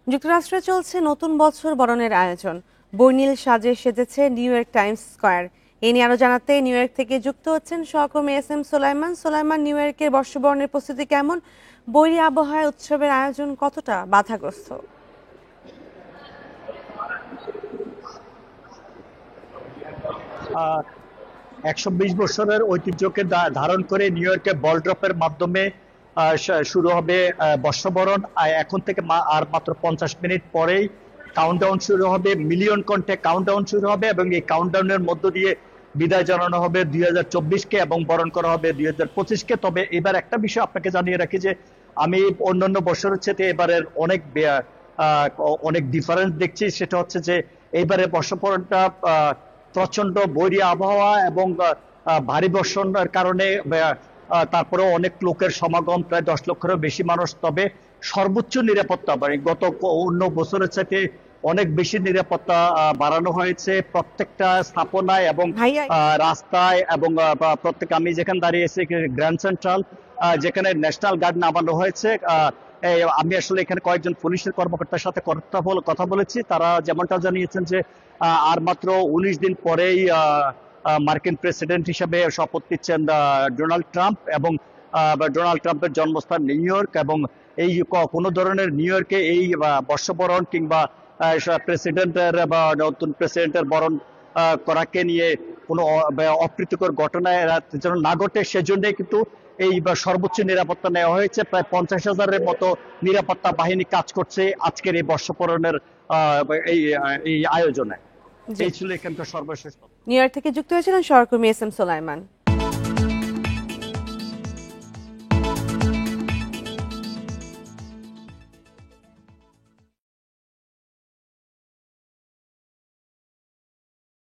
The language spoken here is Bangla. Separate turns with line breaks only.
যুক্তরাষ্ট্রে চলছে নতুন বছর বরণের আয়োজন। বর্ণিল সাজে সেজেছে নিউ ইয়র্ক টাইমস স্কয়ার। এ নিয়ে আরো জানাতে নিউ ইয়র্ক থেকে যুক্ত হচ্ছেন সহকর্মী এস এম সোলাইমান। সোলাইমান, নিউ ইয়র্কের বর্ষবরণের প্রস্তুতি কেমন? বৈরী আবহাওয়ায় উৎসবের আয়োজন কতটা বাধাগ্রস্ত?
120 বছরের ঐতিহ্যকে ধারণ করে নিউ ইয়র্কে বল ড্রপের মাধ্যমে শুরু হবে বর্ষবরণ। এখন থেকে আর মাত্র 50 মিনিট পরেই কাউন্টডাউন শুরু হবে, মিলিয়ন কণ্ঠে কাউন্টডাউন শুরু হবে এবং এই কাউন্টডাউনের মধ্য দিয়ে বিদায় জানানো হবে 2024-কে এবং বরণ করা হবে 2025-কে। তবে এবার একটা বিষয় আপনাকে জানিয়ে রাখি যে আমি অন্যান্য বছরের চেয়ে এবারের অনেক ডিফারেন্স দেখছি। সেটা হচ্ছে যে এইবারের বর্ষবরণটা প্রচন্ড বৈরী আবহাওয়া এবং ভারী বর্ষণের কারণে তারপরেও অনেক লোকের সমাগম, প্রায় 10 লক্ষেরও বেশি মানুষ। তবে সর্বোচ্চ নিরাপত্তা গত অন্য বছরের চাইতে অনেক বেশি নিরাপত্তা বাড়ানো হয়েছে প্রত্যেকটা স্থাপনায় এবং রাস্তায় এবং আমি যেখানে দাঁড়িয়েছি গ্র্যান্ড সেন্ট্রাল, যেখানে ন্যাশনাল গার্ড নামানো হয়েছে। আমি আসলে এখানে কয়েকজন পুলিশের কর্মকর্তার সাথে কথা বলেছি। তারা যেমনটা জানিয়েছেন যে আর মাত্র 19 দিন পরেই মার্কিন প্রেসিডেন্ট হিসেবে শপথ নিচ্ছেন ডোনাল্ড ট্রাম্প এবং ডোনাল্ড ট্রাম্পের জন্মস্থান নিউ ইয়র্ক। এবং এই কোনো ধরনের নিউ ইয়র্কে এই বর্ষবরণ কিংবা প্রেসিডেন্টের বা নতুন প্রেসিডেন্টের বরণ করাকে নিয়ে কোনো অপ্রীতিকর ঘটনা যেন না ঘটে, সেজন্যই কিন্তু এই সর্বোচ্চ নিরাপত্তা নেওয়া হয়েছে। প্রায় 50,000-এর মতো নিরাপত্তা বাহিনী কাজ করছে আজকের এই বর্ষবরণের এই আয়োজনে। এই ছিল এখানকার সর্বশেষ।
নিউ ইয়র্ক থেকে যুক্ত হয়েছিলেন সহকর্মী এস এম সোলাইমান।